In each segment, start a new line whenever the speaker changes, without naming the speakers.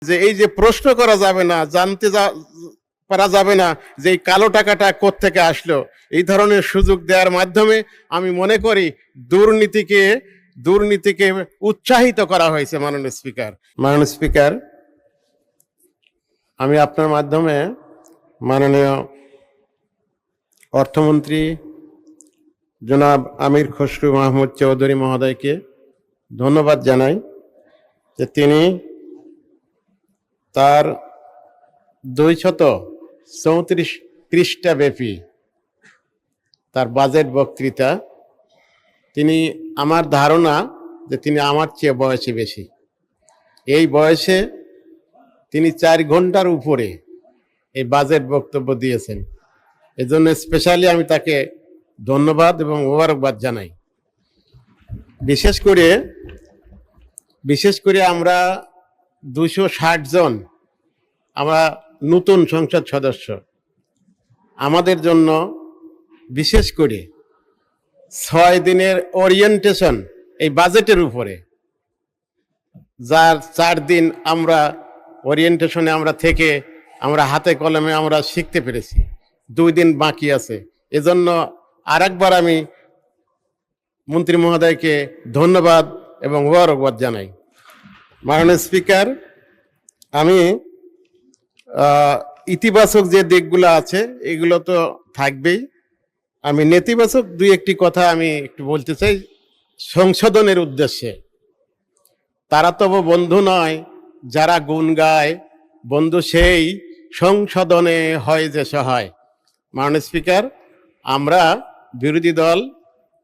যে এই যে প্রশ্ন করা যাবে না, পারা যাবে না যে এই কালো টাকাটা কোত্থেকে আসলো, এই ধরনের সুযোগ দেওয়ার মাধ্যমে আমি মনে করি দুর্নীতিকে উৎসাহিত করা হয়েছে। মাননীয় স্পিকার, আমি আপনার মাধ্যমে মাননীয় অর্থমন্ত্রী জনাব আমির খসরু মাহমুদ চৌধুরী মহোদয়কে ধন্যবাদ জানাই যে তিনি তার 234 পৃষ্ঠা ব্যাপী তার বাজেট বক্তৃতা, তিনি আমার ধারণা যে তিনি আমার চেয়ে বয়সে বেশি, এই বয়সে তিনি 4 ঘন্টার উপরে এই বাজেট বক্তব্য দিয়েছেন। এজন্য স্পেশালি আমি তাকে ধন্যবাদ এবং মোবারকবাদ জানাই। বিশেষ করে আমরা 260 জন আমরা নতুন সংসদ সদস্য, আমাদের জন্য বিশেষ করে 6 দিনের ওরিয়েন্টেশন এই বাজেটের উপরে, যার 4 দিন আমরা ওরিয়েন্টেশনে থেকে আমরা হাতে কলমে আমরা শিখতে পেরেছি, 2 দিন বাকি আছে। এজন্য আরেকবার আমি মন্ত্রী মহোদয়কে ধন্যবাদ এবং মোবারকবাদ জানাই। মাননীয় স্পিকার, আমি ইতিবাচক যে দিকগুলো আছে এগুলো তো থাকবেই, আমি নেতিবাচক 2-1টি কথা আমি একটু বলতে চাই সংশোধনের উদ্দেশ্যে। তারা তবু বন্ধু নয় যারা গুণ গায়, বন্ধু সেই সংশোধনে হয় যে সহায়। মাননীয় স্পিকার, আমরা বিরোধী দল,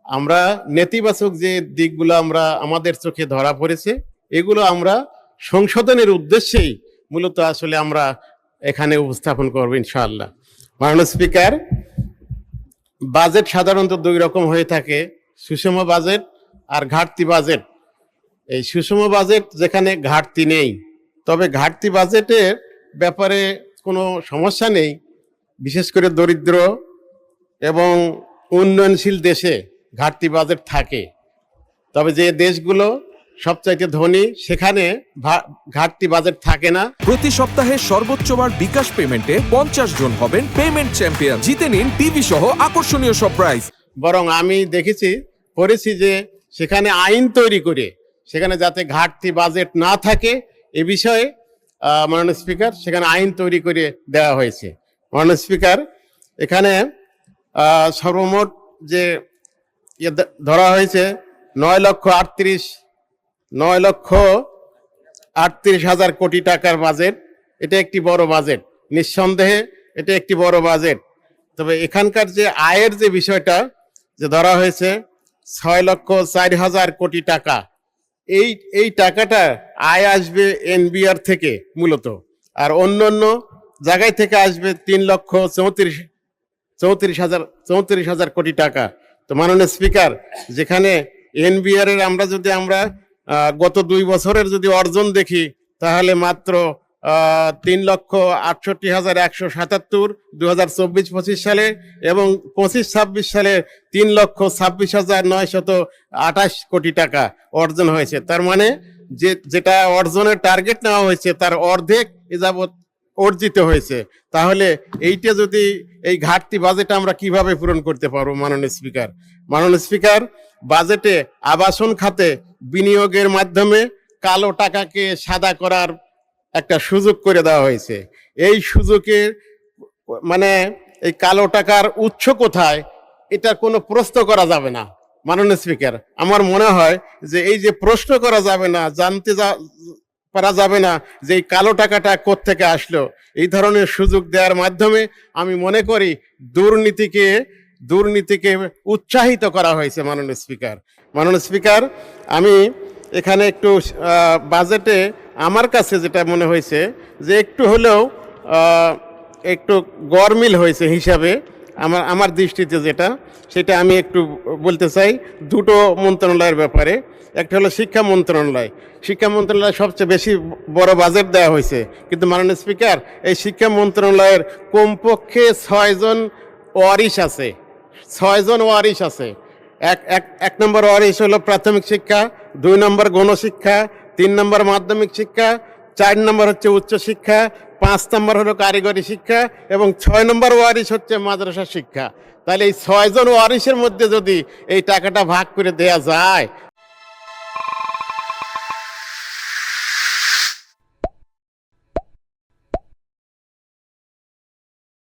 আমরা নেতিবাচক যে দিকগুলো আমাদের চোখে ধরা পড়েছে এগুলো আমরা সংশোধনের উদ্দেশ্যেই মূলত আসলে আমরা এখানে উপস্থাপন করব ইনশাআল্লাহ। মাননীয় স্পিকার, বাজেট সাধারণত 2 রকম হয়ে থাকে, সুষম বাজেট আর ঘাটতি বাজেট। এই সুষম বাজেট যেখানে ঘাটতি নেই, তবে ঘাটতি বাজেটের ব্যাপারে কোনো সমস্যা নেই। বিশেষ করে দরিদ্র এবং উন্নয়নশীল দেশে ঘাটতি বাজেট থাকে, তবে যে দেশগুলো সবচাইতে ধনী সেখানে ঘাটতি বাজেট থাকে না।
প্রতি সপ্তাহে সর্বোচ্চবার বিকাশ পেমেন্টে 50 জন হবেন পেমেন্ট চ্যাম্পিয়ন। জিতে নিন টিভি সহ আকর্ষণীয় সব প্রাইজ।
বরং আমি পড়েছি যে সেখানে আইন তৈরি করে সেখানে যাতে ঘাটতি বাজেট না থাকে এ বিষয়ে মাননীয় স্পিকার সেখানে আইন তৈরি করে দেওয়া হয়েছে। মাননীয় স্পিকার, এখানে সর্বমোট যে ধরা হয়েছে 9,38,000 কোটি টাকার বাজেট। এটা একটি বড় বাজেট, নিঃসন্দেহে এটা একটি বড় বাজেট। তবে এখানকার যে আয়ের যে বিষয়টা যে ধরা হয়েছে 6,04,000 কোটি টাকা, এই টাকাটা আয় আসবে এনবিআর থেকে মূলত, আর অন্য জায়গায় থেকে আসবে 3,34,000 কোটি টাকা। তো মাননীয় স্পিকার, যেখানে এনবিআর এর আমরা গত 2 বছরের যদি অর্জন দেখি তাহলে মাত্র 3,68,177 2024-25 সালে এবং 25-26 সালে 3,26,928 কোটি টাকা অর্জন হয়েছে। তার মানে যেটা অর্জনের টার্গেট নেওয়া হয়েছে তার অর্ধেক এযাবৎ অর্জিত হয়েছে। তাহলে এইটা যদি এই ঘাটতি বাজেট আমরা কিভাবে পূরণ করতে পারবো? মাননীয় স্পিকার, বাজেটে আবাসন খাতে বিনিয়োগের মাধ্যমে কালো টাকাকে সাদা করার একটা সুযোগ করে দেওয়া হয়েছে। এই সুযোগে এই কালো টাকার উৎস কোথায় এটা কোনো প্রশ্ন করা যাবে না। মাননীয় স্পিকার, আমার মনে হয় যে এই যে প্রশ্ন করা যাবে না, পারা যাবে না যে এই কালো টাকাটা কোত্থেকে আসলো, এই ধরনের সুযোগ দেওয়ার মাধ্যমে আমি মনে করি দুর্নীতিকে উৎসাহিত করা হয়েছে। মাননীয় স্পিকার, আমি এখানে একটু বাজেটে আমার কাছে যেটা মনে হয়েছে যে একটু হলেও একটু গরমিল হয়েছে হিসাবে আমার দৃষ্টিতে সেটা আমি একটু বলতে চাই 2টো মন্ত্রণালয়ের ব্যাপারে। একটা হলো শিক্ষা মন্ত্রণালয় সবচেয়ে বেশি বড় বাজেট দেওয়া হয়েছে, কিন্তু মাননীয় স্পিকার এই শিক্ষা মন্ত্রণালয়ের কমপক্ষে 6 জন ওয়ারিশ আছে। 6 জন ওয়ারিশ আছে। এক নম্বর ওয়ারিশ হলো প্রাথমিক শিক্ষা, 2 নম্বর গণশিক্ষা, 3 নম্বর মাধ্যমিক শিক্ষা, 4 নম্বর হচ্ছে উচ্চশিক্ষা, 5 নম্বর হলো কারিগরি শিক্ষা এবং 6 নম্বর ওয়ারিশ হচ্ছে মাদ্রাসা শিক্ষা। তাহলে এই 6 জন ওয়ারিশের মধ্যে যদি এই টাকাটা ভাগ করে দেয়া যায়